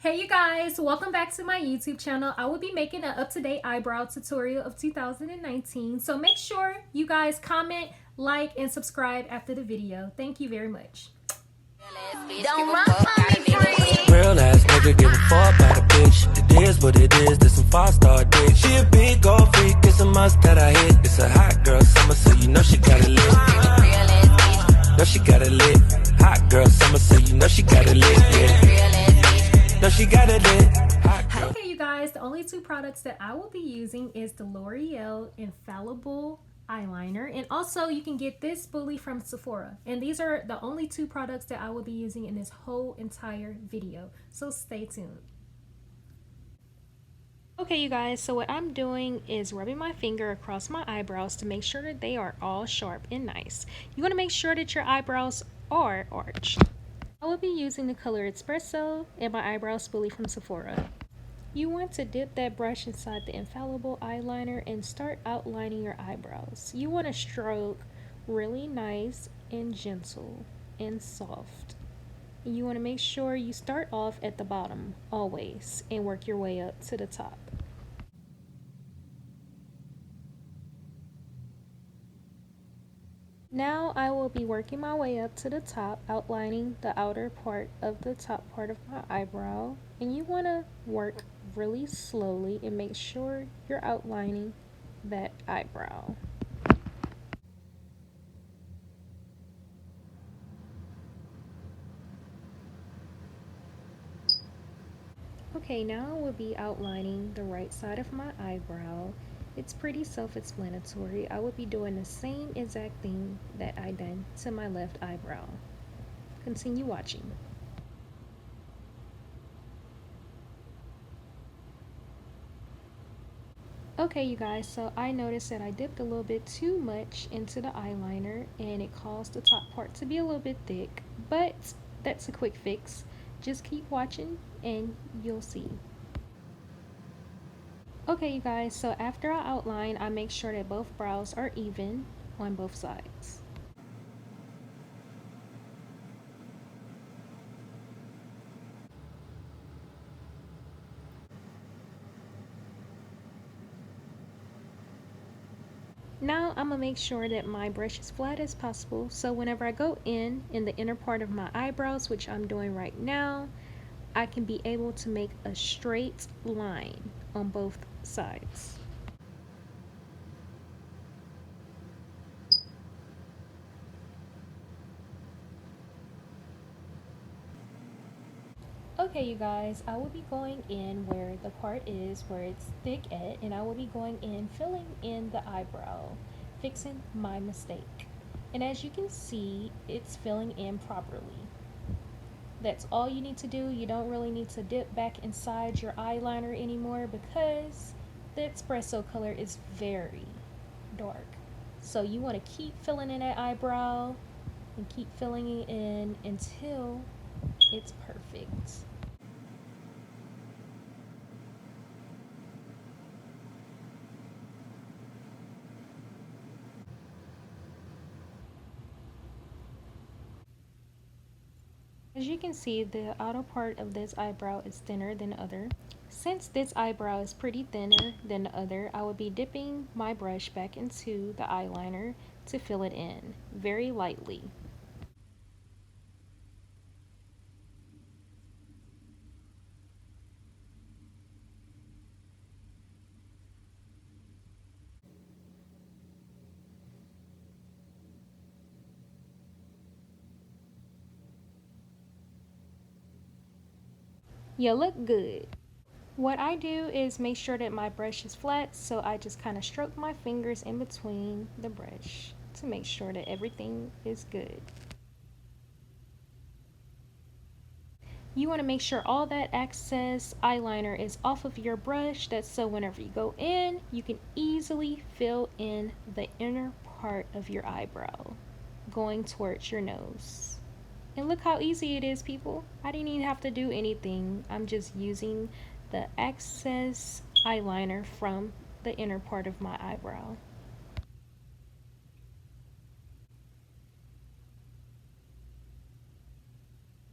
Hey you guys, welcome back to my YouTube channel. I will be making an up-to-date eyebrow tutorial of 2019. So make sure you guys comment, like, and subscribe after the video. Thank you very much. Don't run from me, friend. Real ass nigga, give a fuck about a bitch. It is what it is, this some 5-star dick. She a big old freak, it's a must that I hit. It's a hot girl summer, so you know she got it lit. Know she got it lit. Hot girl summer, so you know she got it lit. Yeah. Know she got it lit. Okay, you guys, the only two products that I will be using is the L'Oreal Infallible eyeliner, and also you can get this bully from Sephora, and these are the only two products that I will be using in this whole entire video, so stay tuned. Okay, you guys, so what I'm doing is rubbing my finger across my eyebrows to make sure that they are all sharp and nice. You want to make sure that your eyebrows are arched. I will be using the color Espresso and my eyebrow spoolie from Sephora. You want to dip that brush inside the Infallible eyeliner and start outlining your eyebrows. You want to stroke really nice and gentle and soft. You want to make sure you start off at the bottom always and work your way up to the top. Now I will be working my way up to the top, outlining the outer part of the top part of my eyebrow. And you want to work really slowly and make sure you're outlining that eyebrow. Okay, now I will be outlining the right side of my eyebrow. It's pretty self-explanatory. I will be doing the same exact thing that I done to my left eyebrow. Continue watching. Okay, you guys, so I noticed that I dipped a little bit too much into the eyeliner and it caused the top part to be a little bit thick, but that's a quick fix. Just keep watching and you'll see. Okay, you guys, so after I outline, I make sure that both brows are even on both sides. Now I'm gonna make sure that my brush is flat as possible, so whenever I go in the inner part of my eyebrows, which I'm doing right now, I can be able to make a straight line on both sides. Okay, you guys, I will be going in where the part is where it's thick at, and I will be going in filling in the eyebrow, fixing my mistake. And as you can see, it's filling in properly. That's all you need to do. You don't really need to dip back inside your eyeliner anymore because the espresso color is very dark. So you want to keep filling in that eyebrow and keep filling it in until it's perfect. As you can see, the outer part of this eyebrow is thinner than the other. Since this eyebrow is pretty thinner than the other, I will be dipping my brush back into the eyeliner to fill it in very lightly. You look good. What I do is make sure that my brush is flat, so I just kind of stroke my fingers in between the brush to make sure that everything is good. You want to make sure all that excess eyeliner is off of your brush, that's so whenever you go in, you can easily fill in the inner part of your eyebrow going towards your nose. And look how easy it is, people. I didn't even have to do anything. I'm just using the excess eyeliner from the inner part of my eyebrow.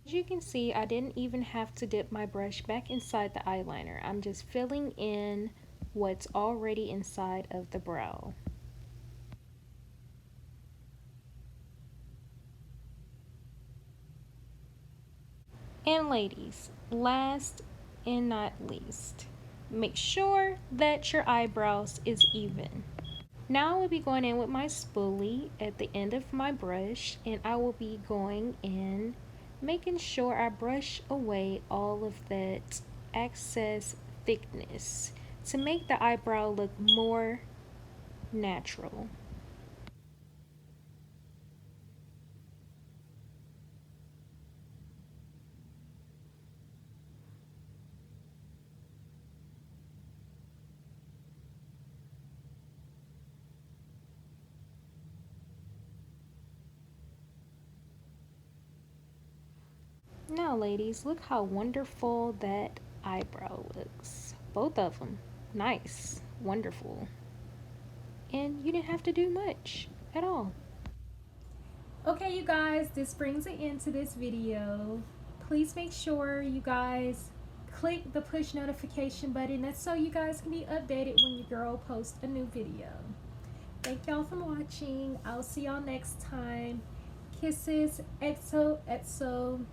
As you can see, I didn't even have to dip my brush back inside the eyeliner. I'm just filling in what's already inside of the brow. And ladies, last and not least, make sure that your eyebrows is even. Now I will be going in with my spoolie at the end of my brush, and I will be going in making sure I brush away all of that excess thickness to make the eyebrow look more natural. Now ladies, look how wonderful that eyebrow looks. Both of them. Nice. Wonderful. And you didn't have to do much at all. Okay, you guys, this brings an end to this video. Please make sure you guys click the push notification button. That's so you guys can be updated when your girl posts a new video. Thank y'all for watching. I'll see y'all next time. Kisses, exo, exo.